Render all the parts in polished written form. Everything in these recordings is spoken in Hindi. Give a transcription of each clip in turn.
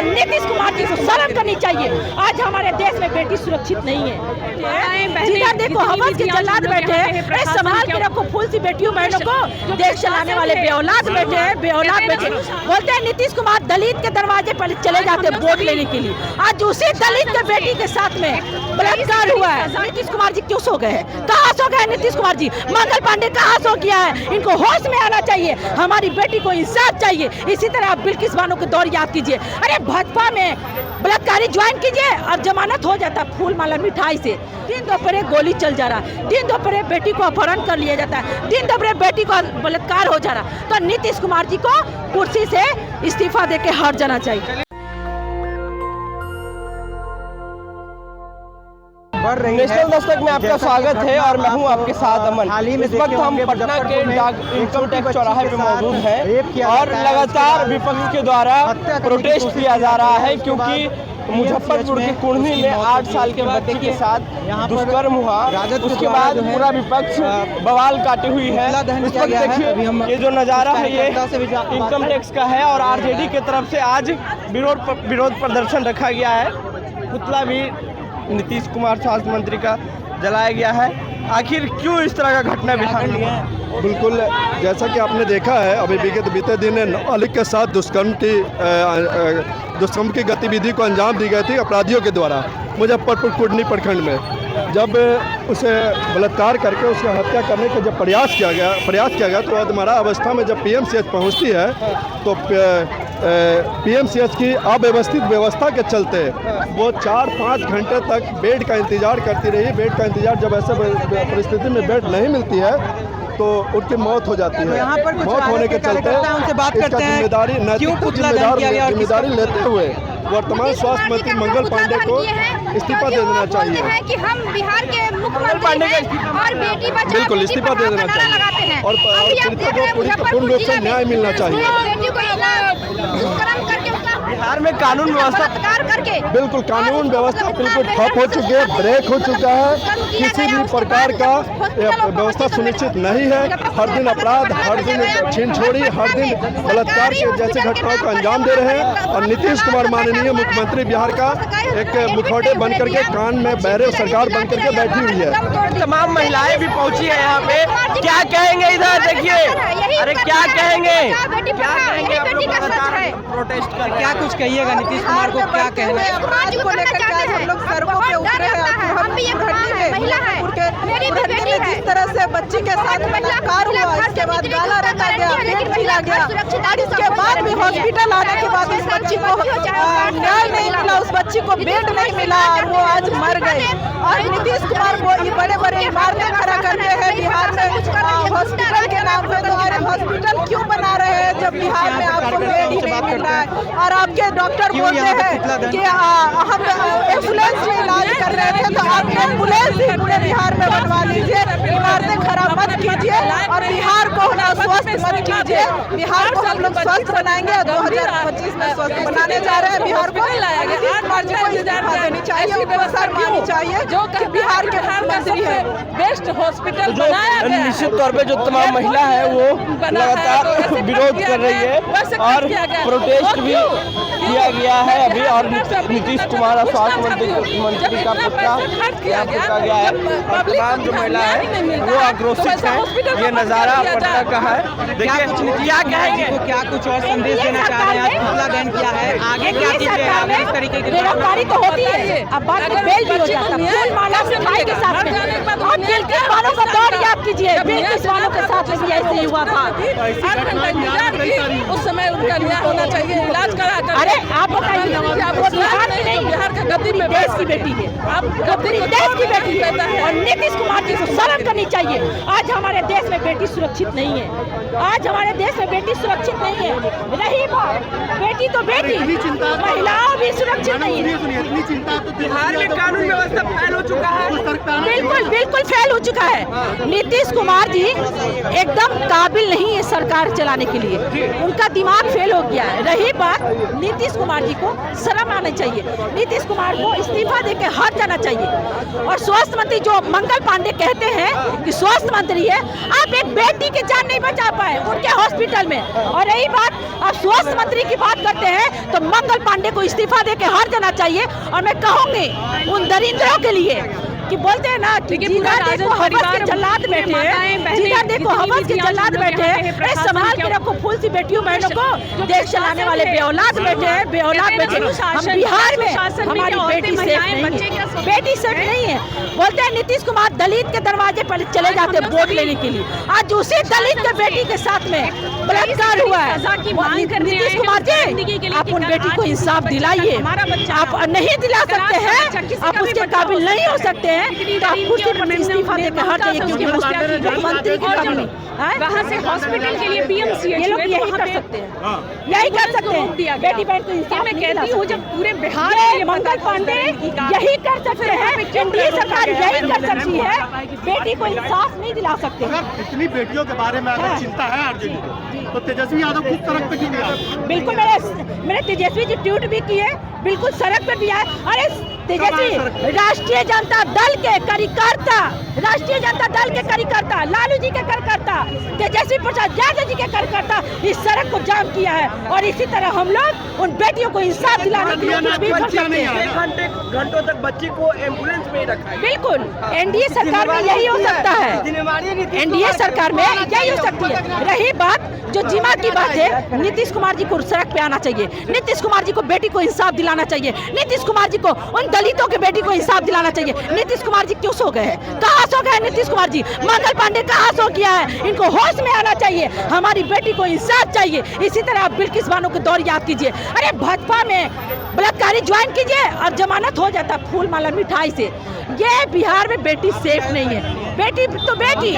और नीतीश कुमार जी को शर्म करनी चाहिए। आज हमारे देश में बेटी सुरक्षित नहीं है। जिधर देखो हवस के जल्लाद बैठे हैं, संभाल के रखो फूल सी बेटियों बहनों को। देश चलाने वाले बेऔलाद बैठे हैं, बेऔलाद बैठे। बोलते हैं नीतीश कुमार दलित के दरवाजे पर चले जाते हैं वोट लेने के लिए। आज उसी दलित के बेटी के साथ में बलात्कार हुआ है। नीतीश कुमार जी क्यों सो गए हैं? कहाँ सो गए नीतीश कुमार जी? मंगल पांडे कहाँ सो गया है? इनको होश में आना चाहिए। हमारी बेटी को इंसाफ चाहिए। इसी तरह आप बिल्किस बानो के दौर याद कीजिए। अरे भाजपा में बलात्कारी ज्वाइन कीजिए और जमानत हो जाता फूल माला मिठाई से। दिन दोपहर गोली चल जा रहा है, दिन दोपहर बेटी को अपहरण कर लिया जाता है, दिन दोपहर बेटी को बलात्कार हो जा रहा। तो नीतीश कुमार जी को कुर्सी से इस्तीफा देके हट जाना चाहिए। नेशनल दस्तक में आपका स्वागत है और मैं हूं आपके साथ अमन। इस वक्त हम पटना के इनकम टैक्स चौराहे पे मौजूद हैं और लगातार विपक्ष के द्वारा प्रोटेस्ट किया जा रहा है क्योंकि मुजफ्फरपुर के कुढ़नी में 8 साल के बच्चे के साथ दुष्कर्म हुआ। उसके बाद पूरा विपक्ष बवाल काटी हुई है। इस वक्त देखिए ये जो नज़ारा है ये इनकम टैक्स का है और आरजेडी की तरफ से आज विरोध प्रदर्शन रखा गया है। पुतला भी नीतीश कुमार स्वास्थ्य मंत्री का जलाया गया है। आखिर क्यों इस तरह का घटना बिहार में है? बिल्कुल, जैसा कि आपने देखा है अभी बीते दिन नाबालिग के साथ दुष्कर्म की गतिविधि को अंजाम दी गई थी अपराधियों के द्वारा मुजफ्फरपुर कुढ़नी प्रखंड में। जब उसे बलात्कार करके उसकी हत्या करने का जब प्रयास किया गया तो अधमरा अवस्था में जब पीएमसीएच पहुंचती है तो पीएमसीएच की अव्यवस्थित व्यवस्था के चलते वो 4-5 घंटे तक बेड का इंतजार करती रही। बेड का इंतजार जब ऐसे परिस्थिति में बेड नहीं मिलती है तो उनकी मौत हो जाती है। मौत होने के चलते उनसे बात करते हैं जिम्मेदारी जिम्मेदारी लेते हुए वर्तमान स्वास्थ्य मंत्री मंगल पांडे को इस्तीफा दे देना चाहिए कि हम बिहार के मुख्यमंत्री हैं और बेटी बचाओ बिल्कुल इस्तीफा दे देना चाहिए और पीड़ितों को पूर्ण रूप से न्याय मिलना चाहिए। बिहार में कानून व्यवस्था बिल्कुल कानून व्यवस्था बिल्कुल ठप हो चुकी है, ब्रेक हो चुका है। किसी भी प्रकार का व्यवस्था सुनिश्चित नहीं है। हर दिन अपराध, हर दिन छीनछोड़ी, हर दिन बलात्कार के जैसे घटनाओं को अंजाम दे रहे हैं और नीतीश कुमार माननीय मुख्यमंत्री बिहार का एक मुखौटे बन करके कान में बहरे सरकार बन करके बैठी हुई है। तमाम महिलाएं भी पहुंची है यहाँ पे। क्या कहेंगे? इधर देखिए, अरे क्या कहेंगे प्रोटेस्ट कर? क्या कुछ कहिएगा नीतीश कुमार को? क्या कहना है अपराध को लेकर? आज हम लोग सड़कों पे उतरे हैं। जिस तरह से बच्ची के साथ बलात्कार हुआ, इसके बाद गाला रखा गया, पेट छिला गया और इसके बाद भी हॉस्पिटल आने के बाद उस बच्ची को न्याय नहीं मिला, उस बच्ची को बेड नहीं मिला और वो आज मर गई। और नीतीश कुमार को ये बड़े इमारतें खड़ा करते हैं बिहार में हॉस्पिटल के नाम पे। तो अरे हॉस्पिटल क्यों बना रहे हैं जब बिहार में आपको बेड ही नहीं मिल रहा है? और आपके डॉक्टर बोलते हैं कि हम एम्बुलेंस में इलाज कर रहे थे, तो आप एम्बुलेंस ही पूरे बिहार में बनवा लीजिए। इमारतें खराब मत कीजिए और बिहार को स्वस्थ मत कीजिए। बिहार को हम लोग स्वस्थ बनाएंगे। 2025 में स्वस्थ बनाने जा रहे हैं बिहार को। देनी चाहिए, उपसर मानी चाहिए जो कि बिहार के मुख्यमंत्री है। बेस्ट हॉस्पिटल बनाया गया। निश्चित तौर पे जो तमाम महिला है वो लगातार विरोध कर रही है और प्रोटेस्ट भी किया गया है अभी। और नीतीश कुमार और स्वास्थ्य मंत्री का पुतला यहाँ फूका गया है और तमाम जो महिला है वो आक्रोशित है। ये नज़ारा पटना का है। देखिए क्या कहेंगे, क्या कुछ और संदेश देना चाह रहे हैं? पुतला दहन किया है, आगे क्या कीजिएगा? इस तरीके की गिरफ्तारी तो होती है, अब बाद में बेल भी हो जाता है। फूल माला मिठाई के साथ में और बिल्किस बानो का दौर याद कीजिए। बिल्किस बानो के साथ में भी ऐसे ही हुआ था। उस समय उनका न्याय होना चाहिए, इलाज करा कर। अरे आप बताइए, वो बिहार की नहीं, बिहार के गद्दी में देश की बेटी है, आप देश की बेटी है और नीतीश कुमार जी को शर्म करनी चाहिए। आज हमारे देश में बेटी सुरक्षित नहीं है। आज हमारे देश में बेटी सुरक्षित नहीं है। रही बात बेटी तो बेटी, महिलाओं भी सुरक्षित नहीं है। इतनी चिंता तो बिहार में कानून व्यवस्था फेल हो चुका है, बिल्कुल बिल्कुल फेल हो चुका है। नीतीश कुमार जी एकदम काबिल नहीं है सरकार चलाने के लिए, उनका दिमाग फेल हो गया है। रही बात, नीतीश कुमार जी को शर्म आना चाहिए, नीतीश कुमार को इस्तीफा देकर हट जाना चाहिए। और स्वास्थ्य मंत्री जो मंगल पांडे कहते हैं कि स्वास्थ्य मंत्री है, आप एक बेटी की जान नहीं बचा पाए उनके हॉस्पिटल में। और रही बात, आप स्वास्थ्य मंत्री की बात करते हैं तो मंगल पांडे को इस्तीफा देकर हट जाना चाहिए। और मैं कहूंगी उन दरिंदरों के लिए कि बोलते हैं ना कि जीता देखो हवस के जल्लाद बैठे हैं, जीता देखो हवस के जल्लाद बैठे हैं, अरे संभाल के रखो फूल सी बेटियों बहनों को, देश चलाने वाले बेऔलाद बैठे हैं, बेऔलाद बैठे। हम बिहार में हमारी बेटी सेफ नहीं है, बेटी सेफ नहीं है। बोलते हैं नीतीश कुमार दलित के दरवाजे पर चले जाते हैं वोट लेने के लिए, आज उसी दलित के बेटी के साथ में बलात्कार हुआ है। नीतीश कुमार जी, आप उन बेटी को इंसाफ दिलाइए, आप नहीं दिला सकते हैं, आप उसके काबिल नहीं हो सकते हैं, आप कुर्सी पर इस्तीफा देकर हट जाइए, क्योंकि मुख्यमंत्री की कमी नहीं। वहाँ से हॉस्पिटल के लिए पीएमसीएच ये लोग यही कर सकते हैं, यही कर सकते हैं, बेटी बहन को इंसाफ मैं कहती हूँ जब पूरे बिहार ये मंगल पांडे यही कर सकते हैं, एनडीए सरकार यही कर सकती है, बेटी को इंसाफ नहीं दिला सकते। इतनी बेटियों के बारे में अगर चिंता है आरजेडी को, तो तेजस्वी यादव खुद सड़क पे क्यों नहीं आए? बिल्कुल, मेरे तेजस्वी जी ट्वीट भी किए, बिल्कुल सड़क पर भी आए। अरे तेजस्वी राष्ट्रीय जनता दल के कार्यकर्ता, राष्ट्रीय जनता दल के कार्यकर्ता, लालू जी के कार्यकर्ता, तेजस्वी प्रसाद यादव जी के कार्यकर्ता इस सड़क को जाम किया है। और इसी तरह हम लोग उन बेटियों को इंसाफ दिलाने के लिए कुछ भी कर सकते हैं। घंटों तक बच्ची को एम्बुलेंस में रखा है। बिल्कुल, एनडीए सरकार में यही हो सकता है, एनडीए सरकार में यही हो सकती है। रही बात जो जिमा की बात है, नीतीश कुमार जी को सड़क पे आना चाहिए, नीतीश कुमार जी को बेटी को इंसाफ दिलाना चाहिए, नीतीश कुमार जी को उन दलितों के बेटी को इंसाफ दिलाना चाहिए। नीतीश कुमार जी क्यों सो गए हैं, कहाँ सो गए नीतीश कुमार जी? मंगल पांडे कहाँ सो गया है? इनको होश में आना चाहिए, हमारी बेटी को इंसाफ चाहिए। इसी तरह आप बिल्किस बानो के दौर याद कीजिए, अरे भाजपा में बलात्कारी ज्वाइन कीजिए और जमानत हो जाता फूल माला मिठाई से। ये बिहार में बेटी सेफ नहीं है, बेटी तो बेटी,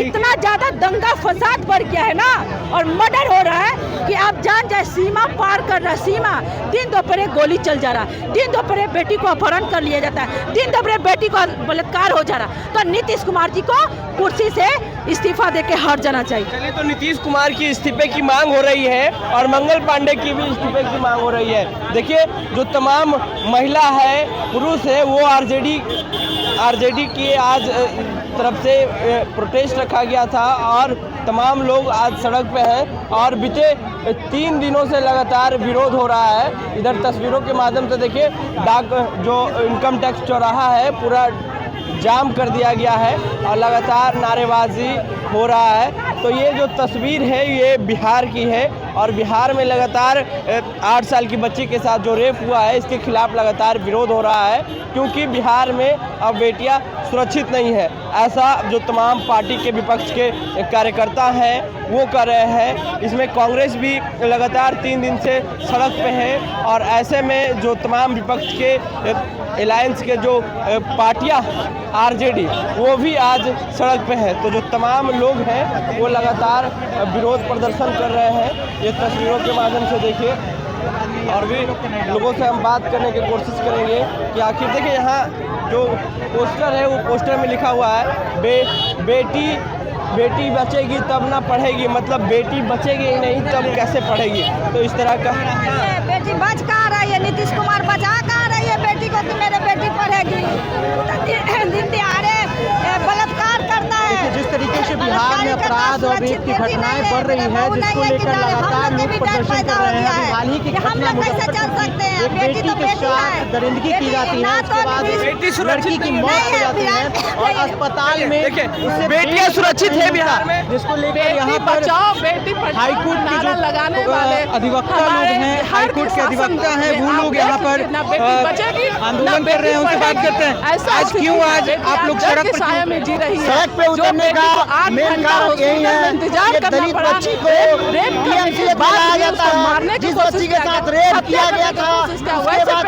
इतना ज्यादा दंगा फसाद बढ़ गया है ना, और मर्डर हो रहा है कि आप जान जाए, सीमा पार कर रहा, सीमा। दिन दोपहर गोली चल जा रहा, दिन दोपहर बेटी को अपहरण कर लिया जाता है, दिन दोपहर बेटी को बलात्कार हो जा रहा। तो नीतीश कुमार जी को कुर्सी से इस्तीफा देके हट जाना चाहिए। चलिए, तो नीतीश कुमार की इस्तीफे की मांग हो रही है और मंगल पांडे की भी इस्तीफे की मांग हो रही है। देखिए, जो तमाम महिला है, पुरुष है, वो आरजेडी की आज तरफ से प्रोटेस्ट रखा गया था और तमाम लोग आज सड़क पे हैं और बीते 3 दिनों से लगातार विरोध हो रहा है। इधर तस्वीरों के माध्यम से देखिए, जो इनकम टैक्स चौराहा है पूरा जाम कर दिया गया है और लगातार नारेबाजी हो रहा है। तो ये जो तस्वीर है ये बिहार की है और बिहार में लगातार 8 साल की बच्ची के साथ जो रेप हुआ है इसके खिलाफ लगातार विरोध हो रहा है, क्योंकि बिहार में अब बेटियां सुरक्षित नहीं है। ऐसा जो तमाम पार्टी के विपक्ष के कार्यकर्ता हैं वो कर रहे हैं। इसमें कांग्रेस भी लगातार 3 दिन से सड़क पे है और ऐसे में जो तमाम विपक्ष के अलायंस के जो पार्टियां आरजेडी वो भी आज सड़क पे है। तो जो तमाम लोग हैं वो लगातार विरोध प्रदर्शन कर रहे हैं, ये तस्वीरों के माध्यम से देखिए। और भी लोगों से हम बात करने की कोशिश करेंगे कि आखिर देखिए, यहाँ जो पोस्टर है वो पोस्टर में लिखा हुआ है बेटी बचेगी तब ना पढ़ेगी, मतलब बेटी बचेगी ही नहीं तब कैसे पढ़ेगी। तो इस तरह का बेटी बच कहाँ रही है, नीतीश कुमार बचा कहाँ रही है बेटी को कि मेरे बेटी पढ़ेगी? दिन दिहाड़े बलात्कार करता है। जिस तरीके से बिहार में अपराध और रेप की घटनाएं बढ़ रही है, जिसको लेकर लगातार लोग प्रदर्शन कर रहे हैं। हाल ही की घटना मुजफ्फरपुर में एक बेटी के साथ दरिंदगी की जाती है, उसके बाद लड़की की मौत हो जाती है और अस्पताल में बेटियां सुरक्षित है बिहार में, जिसको लेकर यहाँ पर हाईकोर्ट के जो अधिवक्ता लोग हैं, हाईकोर्ट के अधिवक्ता हैं, वो लोग यहाँ पर आंदोलन कर रहे हैं। उनसे बात करते हैं, आज क्यों आज आप लोग सड़क पे उतरने का मेन कारण यही है कि दलित बच्ची को टीएमसी से बुलाया जाता है। जिस बच्ची के साथ रेप किया गया था उसके बाद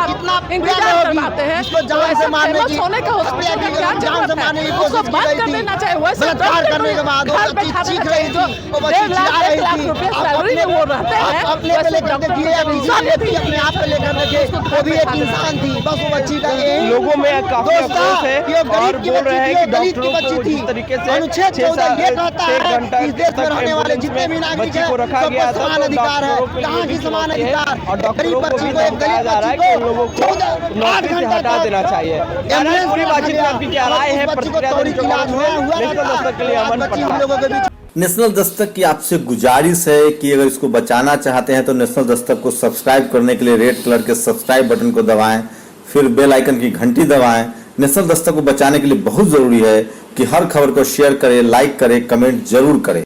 कितना आप इंतजार करवाते हैं। इसको जान ऐसे से मारने फेमस की होने का हॉस्पिटल का क्या जान से जरूरत मारने की है? उसको कोशिश बंद की कर गई देना थी। चाहिए। वैसे बलात्कार करने के बाद वो घर पे बच्ची खा चीख देना रही चाहिए। जो थी, वो बच्ची 1.5 लाख चिल्ला 1 लाख रही थी। रुपए आप सैलरी में वो रहते हैं। अपने पे लेकर देखिए, एक इंसान थी, अपने आप पे लेकर देखिए, वो भी एक इंसान थी, बस वो बच्ची का यही लोगों में काफी दोस्त था अफसोस है कि वो और गरीब की बोल रहे हैं कि दलित की डॉक्टरों बच्ची को थी। जिस तरीके से अनुच्छेद 14 ये कहता है कि इस देश में रहने वाले जितने भी नागरिक बच्ची हैं को रखा सबको गया था, समान तो अधिकार है। डॉक्टरों के कहाँ लिए की भी समान चुनौती है अधिकार? और गरीब डॉक्टरों को बच्ची भी को, एक धमकाया दलित जा रहा है कि उन लोगों को 8 नौकरी से हटा देना चाहिए। एम्बुलेंस पूरी बातचीत में आपकी क्या राय है? बच्ची को प्रतिक्रिया तोड़ी देने के बाद हुआ नेशनल दस्तक के लिए अमन बच्ची पटना। हम लोगों के बीच नेशनल दस्तक की आपसे गुजारिश है कि अगर इसको बचाना चाहते हैं तो नेशनल दस्तक को सब्सक्राइब करने के लिए रेड कलर के सब्सक्राइब बटन को दबाएं, फिर बेल आइकन की घंटी दबाएं। नेशनल दस्तक को बचाने के लिए बहुत जरूरी है कि हर खबर को शेयर करें, लाइक करें, कमेंट जरूर करें।